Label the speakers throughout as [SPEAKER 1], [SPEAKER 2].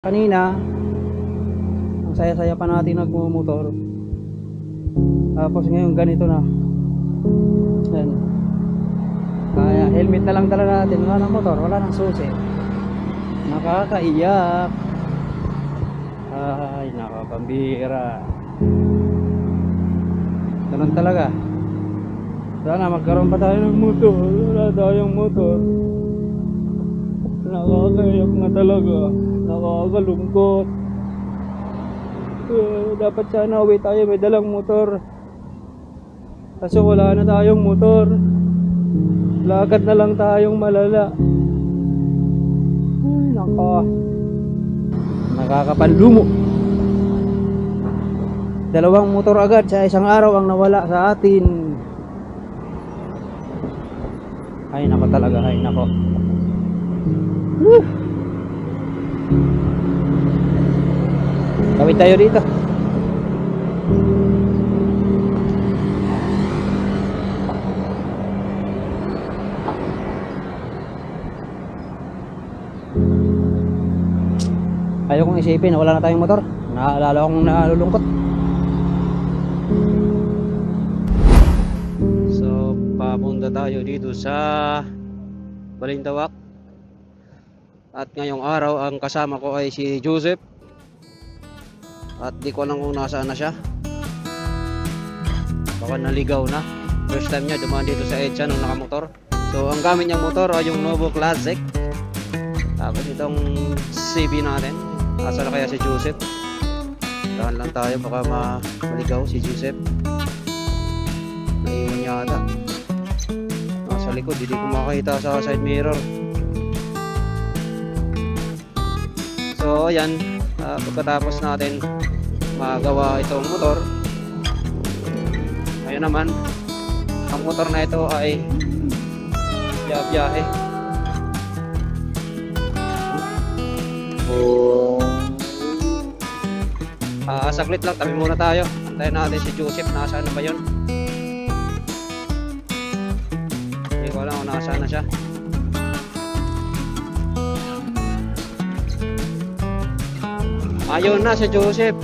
[SPEAKER 1] Kanina, ang saya-saya pa natin nagmumotor. Tapos ngayon ganito na. Yan. Kaya helmet na lang dala natin. Wala ng motor, wala ng susi. Nakakaiyak. Ay, nakapambira. Ganun talaga. Sana magkaroon pa tayo ng motor. Wala tayong motor. Nakakaiyak na talaga. Nakakalungkot. Dapat sana uwi tayo may dalang motor. Kasi wala na tayong motor. Lakad na lang tayong malala. Ay, nakakapanlumo. Dalawang motor agad sa isang araw ang nawala sa atin. Ay nako talaga, ay nako. Kawin tayo dito. Ayaw kong isipin na wala na tayong motor. Naalala kong nalulungkot. So, papunta tayo dito sa Balintawak. At ngayong araw ang kasama ko ay si Joseph. At di ko alam kung nasaan na siya. Baka naligaw na. First time niya dumaan dito sa EDSA nung nakamotor. So ang gamit niyang motor ay yung Novo Classic. Tapos itong CB natin. Asa na kaya si Joseph? Dahan lang tayo baka maligaw si Joseph. Naiwan yata. Nasa likod, hindi ko makakita sa side mirror. So ayan, pagkatapos natin magawa itong motor, ngayon naman ang motor na ito ay biyahe. Saglit lang, tabi muna tayo. Antayin natin si Joseph, nasaan na ba yun? Hindi ko alam kung nasaan na siya. Ayun na si Joseph.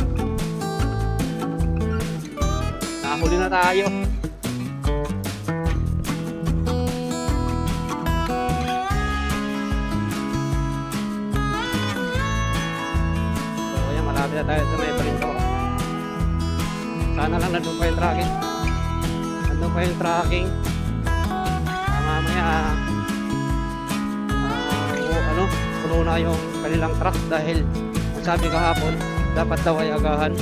[SPEAKER 1] Nahuli na tayo. So ayan, malapit na tayo sa may Balintawak. Sana lang nandun pa yung tracking. Nandun pa yung tracking. Mamaya puno na yung kanilang truck dahil sabi kahapon, dapat daw ay agahan.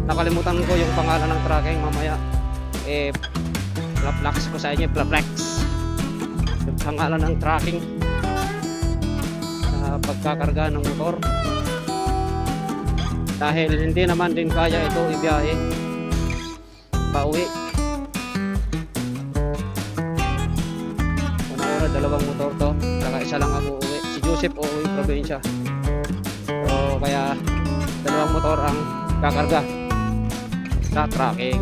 [SPEAKER 1] Nakalimutan ko yung pangalan ng tracking. Mamaya, plaplex ko sa inyo, plaplex. Yung pangalan ng tracking sa pagkakarga ng motor. Dahil hindi naman din kaya ito ibiyahe pauwi. Una dalawang motor to, saka isa lang ako uuwi. Si Joseph uuwi probinsya. So kaya dalawang motor ang kakarga sa tracking.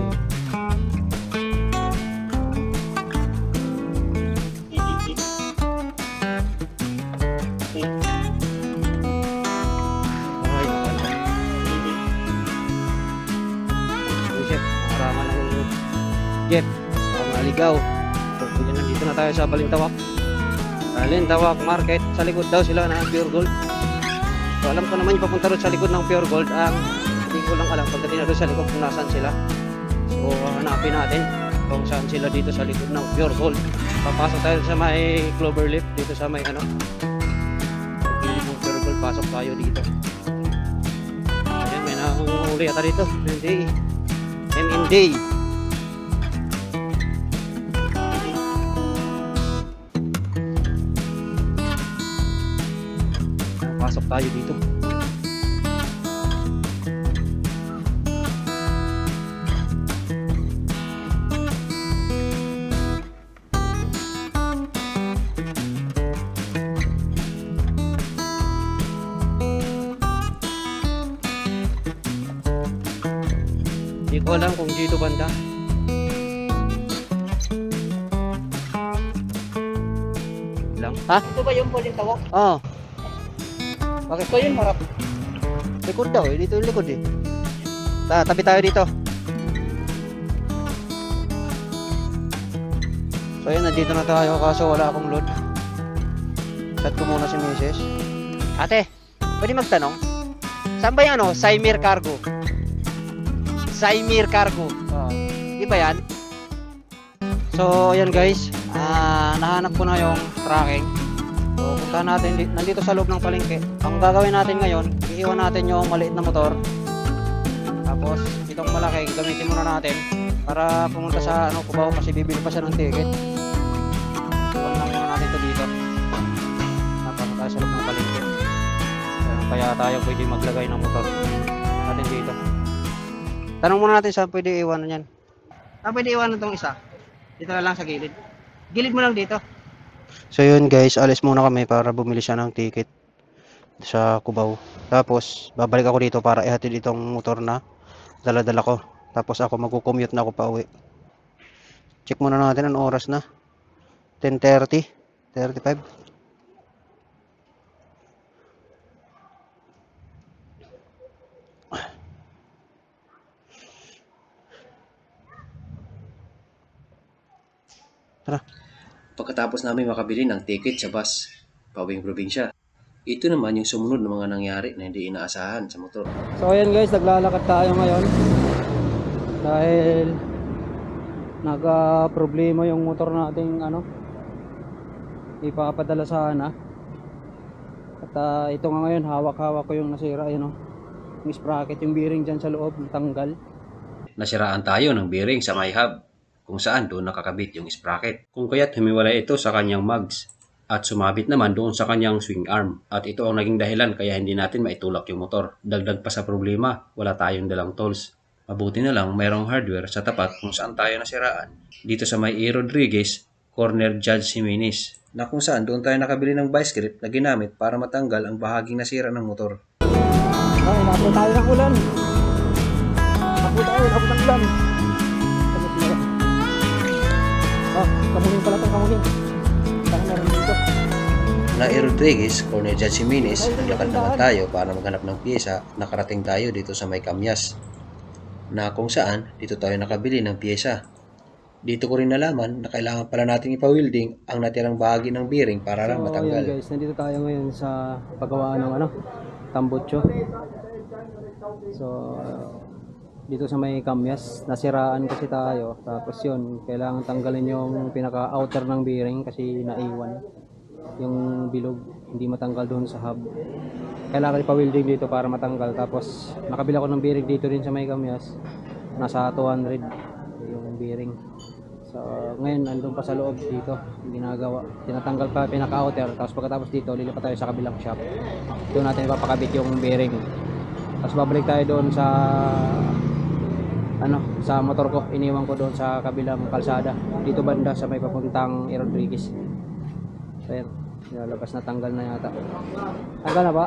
[SPEAKER 1] Ay, Joseph, maraming ng Jeff, maligaw. So nandito na tayo sa Balintawak. Balintawak Market. Sa likod daw sila ng Pure Gold. So alam ko naman yung papunta rin sa likod ng Pure Gold. Hindi ko lang alam pagdating na doon sa likod kung nasaan sila. So hanapin natin kung saan sila dito sa likod ng Pure Gold. Papasok tayo sa may Cloverleaf. Dito sa may pagkilid ng Pure Gold. Pasok tayo dito. Ayan, may nahuli ata dito. MND. Pasok tayo dito. Hindi ko alam kung dito banda. lang. Ha?
[SPEAKER 2] Ito ba yung Balintawak?
[SPEAKER 1] Oo. Bakit?
[SPEAKER 2] Ito yung harap.
[SPEAKER 1] Likod daw eh. Dito yung likod eh. Tabi tayo dito. So ayun, nandito na tayo kaso wala akong load. Chat ko muna si Mrs. Ate, pwede magtanong? Saan ba yung ano? Saimir Cargo. Saimir Cargo. Di ba yan? So ayan guys, nahanap ko na yung tracking. So puntahan natin, nandito sa loob ng palengke. Ang gagawin natin ngayon, iiwan natin yung maliit na motor. Tapos itong malaki, gamitin muna natin para pumunta sa ano, Cubao kasi bibili pa siya ng ticket. Iwan lang muna natin ito dito. Napunta tayo sa loob ng palengke. Kaya tayo pwede maglagay ng motor natin dito. Tanong muna natin saan pwede iwanan yan. Saan pwede iwanan itong isa? Dito na lang sa gilid. Gilid mo lang dito. So yun guys, alis muna kami para bumili siya ng ticket sa Cubao. Tapos babalik ako dito para ihatid itong motor na dala-dala ko. Tapos ako magko-commute na ako pa uwi. Check muna natin ang oras na. 10:30, 35. Tara.
[SPEAKER 2] Pagkatapos namin makabili ng ticket sa bus, pauwing probinsya, ito naman yung sumunod na mga nangyari na hindi inaasahan sa motor.
[SPEAKER 1] So ayan guys, naglalakad tayo ngayon dahil nagka-problema yung motor nating ano, ipapadala sana. At ito nga ngayon, hawak-hawak ko yung nasira, yun, yung sprocket, yung bearing dyan sa loob, natanggal.
[SPEAKER 2] Nasiraan tayo ng bearing sa may hub, kung saan doon nakakabit yung sprocket. Kung kaya't humiwalay ito sa kanyang mugs at sumabit naman doon sa kanyang swing arm. At ito ang naging dahilan kaya hindi natin maitulak yung motor. Dagdag pa sa problema, wala tayong dalang tools. Mabuti na lang mayroong hardware sa tapat kung saan tayo nasiraan. Dito sa may E. Rodriguez, corner Judge Jimenez, na kung saan doon tayo nakabili ng vice grip na ginamit para matanggal ang bahaging nasira ng motor.
[SPEAKER 1] Ay, napo tayo ng ulan. Napo ng ulan. Kamuhin pala itong kamuhin. Saan meron dito?
[SPEAKER 2] Na E. Rodriguez, corner Judge Jimenez, naglakad naman tayo para maghanap ng pyesa. Nakarating tayo dito sa may Kamyas, na kung saan dito tayo nakabili ng pyesa. Dito ko rin nalaman na kailangan pala natin ipa-welding ang natirang bahagi ng bearing para lang matanggal.
[SPEAKER 1] Ayan guys, nandito tayo ngayon sa paggawaan ng tambutso. So dito sa may Kamyas, nasiraan kasi tayo. Tapos yun, kailangan tanggalin yung pinaka-outer ng bearing kasi naiwan. Yung bilog, hindi matanggal doon sa hub. Kailangan ipa-welding dito para matanggal. Tapos nakabila ko ng bearing dito rin sa may Kamyas. Nasa 200 yung bearing. So ngayon andun pa sa loob dito, ginagawa. Tinatanggal pa pinaka-outer. Tapos pagkatapos dito, lilipat tayo sa kabilang shop. Doon natin ipapakabit yung bearing. Tapos babalik tayo doon sa sa motor ko. Iniwan ko doon sa kabilang kalsada. Dito banda sa may papuntang E. Rodriguez. So ayan, nilalabas na, tanggal na yata. Tanggal na ba?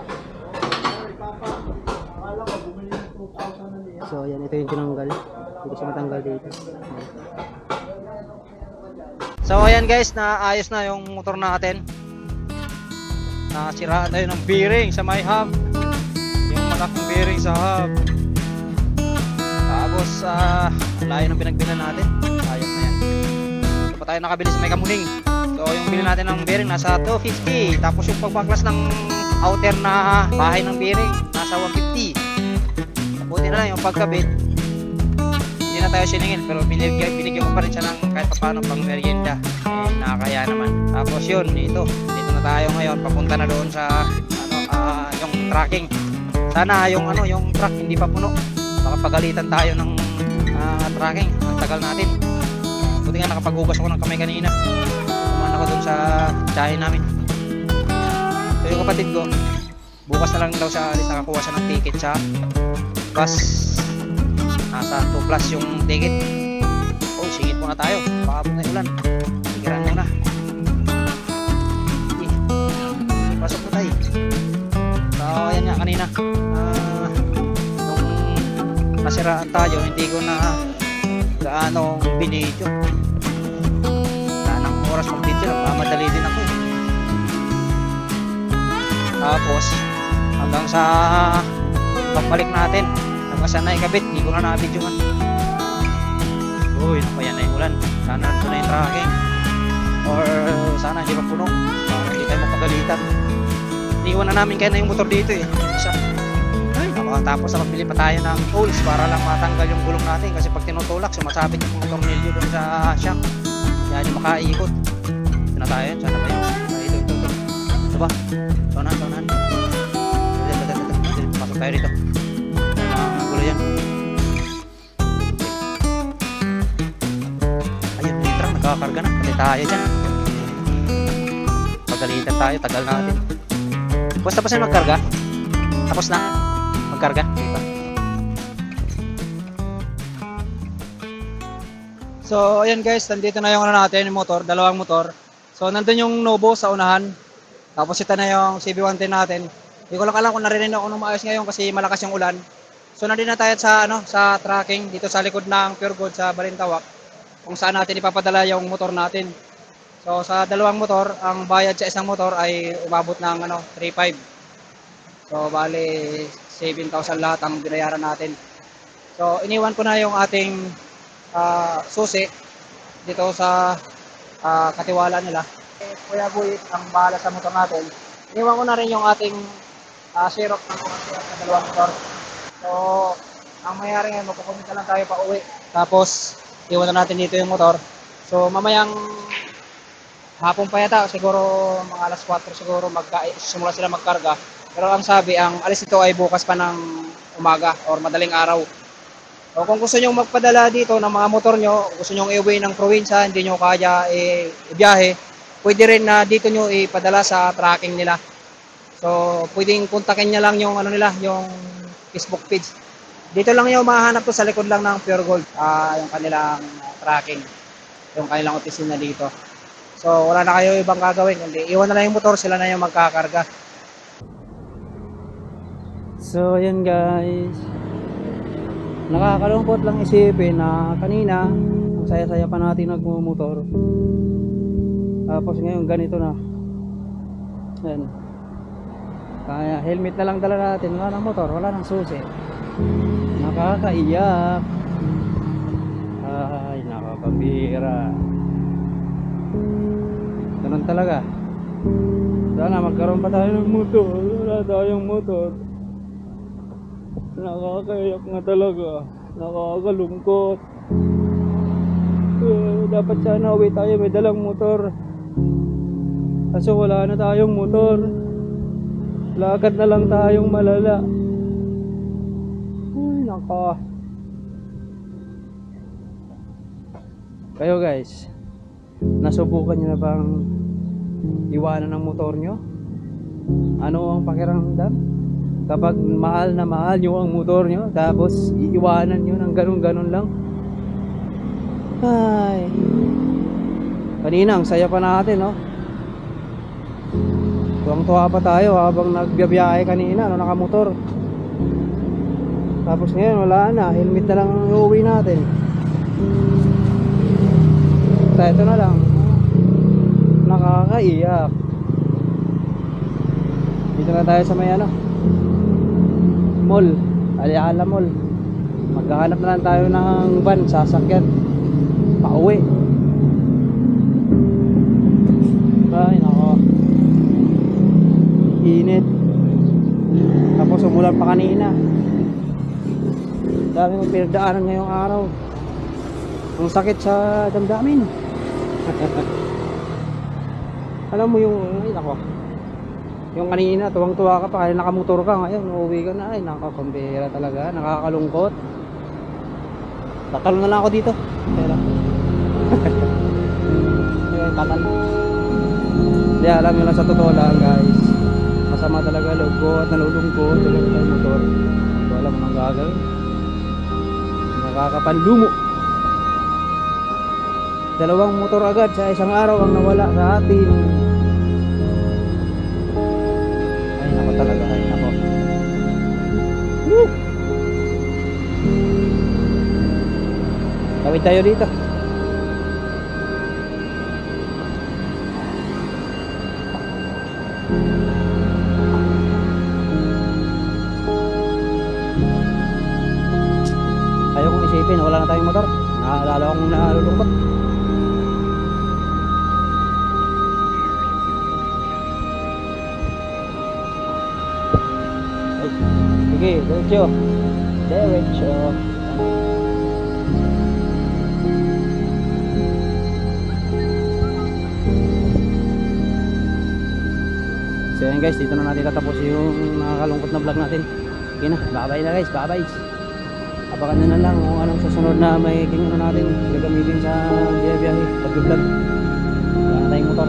[SPEAKER 1] So ayan, ito yung tinanggal. Hindi siya matanggal dito. So ayan guys, naayos na yung motor natin. Nasiraan tayo ng bearing sa may hub. Yung malaking bearing sa hub. Tapos layo ng pinagbilan natin. Ayos na yan. Ito pa tayo nakabili sa may Kamuning. So yung bili natin ng bearing nasa 250. Tapos yung pagbaklas ng outer na bahay ng bearing nasa 150. Buti na lang yung pagkabit, hindi na tayo siningil, pero binigyan ko pa rin siya ng kahit paano pang merienda. Nakakaya naman. Tapos yun, dito na tayo ngayon, papunta na doon sa yung tracking. Sana yung truck hindi pa puno. Baka pagalitan tayo ng tracking. Ang tagal natin. Buti nga nakapaghugas ako ng kamay kanina. Kumain ako doon sa tsahin namin. So yung kapatid ko, bukas na lang daw siya alis, nakakuha siya ng ticket sa bus. Nasa 2 plus yung ticket. Oh, singit muna tayo. Pakabot na yung ulan. Sigiran muna. Pasok na tayo. So ayan nga kanina, nung nasiraan tayo, hindi ko na gaano binidyo. Wala ng oras pang video, nagmamadali din ako. Tapos hanggang sa balik natin. Nagkasan na ikabit, hindi ko na nakabidyo nga. Uy, napayan na yung ulan. Sana ito na yung tracking. Or sana hindi pa puno. Para hindi tayo mapagalitan. Iniwan na namin kaya na yung motor dito eh. Isa. Ay, tapos na magbili pa tayo ng tools para lang matanggal yung gulong natin. Kasi pag tinutulak, sumasabit yung mga tornilyo doon sa shock. Kaya yung makaikot. Ito na tayo. Sana ba yun? Ito. Ito ba? Tonan. Pasok tayo dito. May mga gulo yan. Ayun, yung truck nagkakarga na. Pati tayo dyan. Pagalitan tayo, tagal natin. Basta pa siya magkarga? Tapos na? Magkarga? Dito.
[SPEAKER 3] So, ayan guys, nandito na yung ano natin, yung motor, dalawang motor. So, nandun yung Novo sa unahan. Tapos ito na yung CB110 natin. Hindi ko lang alam kung narinig ako ng maayos ngayon kasi malakas yung ulan. So, nandito na tayo sa tracking dito sa likod ng Pure Gold sa Balintawak. Kung saan natin ipapadala yung motor natin. So, sa dalawang motor, ang bayad sa isang motor ay umabot ng 3.5. So, bali 7,000 lahat ang binayaran natin. So, iniwan ko na yung ating susi dito sa katiwala nila. Kuya Buit ang bahala sa motor natin. Iniwan ko na rin yung ating Xerox ng sa dalawang motor. So, ang mayayari ngayon, magpupunta lang tayo pa uwi. Tapos, iwan na natin dito yung motor. So, mamayang hapon pa yata, siguro mga alas 4 siguro simula sila magkarga. Pero ang sabi, ang alis ito ay bukas pa ng umaga or madaling araw. So, kung gusto nyo magpadala dito ng mga motor nyo, gusto nyo iuwi ng probinsya, hindi nyo kaya ibiyahe, pwede rin na dito nyo ipadala sa tracking nila. So, pwedeng kontakin nyo lang yung yung Facebook page. Dito lang yung mahanap to sa likod lang ng Pure Gold, yung kanilang tracking, yung kanilang opisina dito. So, wala na kayo ibang gagawin, kundi iwan na lang yung motor, sila na yung magkakarga.
[SPEAKER 1] So, ayan guys. Nakakalungkot lang isipin na kanina, ang saya-saya pa natin nagmumotor. Tapos ngayon ganito na. Ayan. Kaya helmet na lang dala natin. Wala ng motor, wala ng susi. Nakakaiyak. Ay, nakakabira. Ganun talaga. Sana magkaroon pa tayo ng motor. Wala tayong motor. Nakakaiyak nga talaga. Nakakalungkot. Dapat sana uwi tayo, may dalang motor. Kaso wala na tayong motor. Lakad na lang tayong malala. Ay, naka. Kayo guys, nasubukan nyo na bang iwanan ng motor nyo? Ano ang pakiramdam? Kapag mahal na mahal nyo ang motor nyo, tapos iiwanan nyo ng ganun-ganun lang. Ay, kanina ang saya pa natin, no? Tuwang-tuwa pa tayo habang nagbiyahe kanina, nakamotor. Tapos ngayon wala na, helmet na lang ang uuwi natin. Ito na lang. Nakakaiyak. Dito na tayo sa may mall, Aliala Mall. Maghahanap na lang tayo ng van, sasakyan pauwi. Ay nako, init. Tapos umulan pa kanina. Dami mong pinagdaanan ngayong araw. Ang sakit sa damdamin. Alam mo yung ay nako, yung kanina tuwang-tuwa ka pa kaya nakamotor ka, ngayon uuwi ka na. Ay nakakambira talaga, nakakalungkot. Tatalo na lang ako dito. Pero tatalo. Hindi, alam nyo lang sa totoo lang guys, masama talaga loob ko at nalulungkot talaga ng motor. So alam mo nang gagawin, nakakapanlumo. Dalawang motor agad sa isang araw ang nawala sa atin. Ay nako talaga, ay nako. Tawid tayo dito.
[SPEAKER 3] isipin na wala na tayong motor. Naalala akong nalulungkot. Ay, sige, diretso. Diretso. So yun guys, dito na natin tatapos yung nakakalungkot na vlog natin. Sige na, bye-bye na guys, bye-bye. Abangan nyo na lang kung anong susunod na may ano natin gagamitin sa biyahe, pag-vlog. Wala na tayong motor.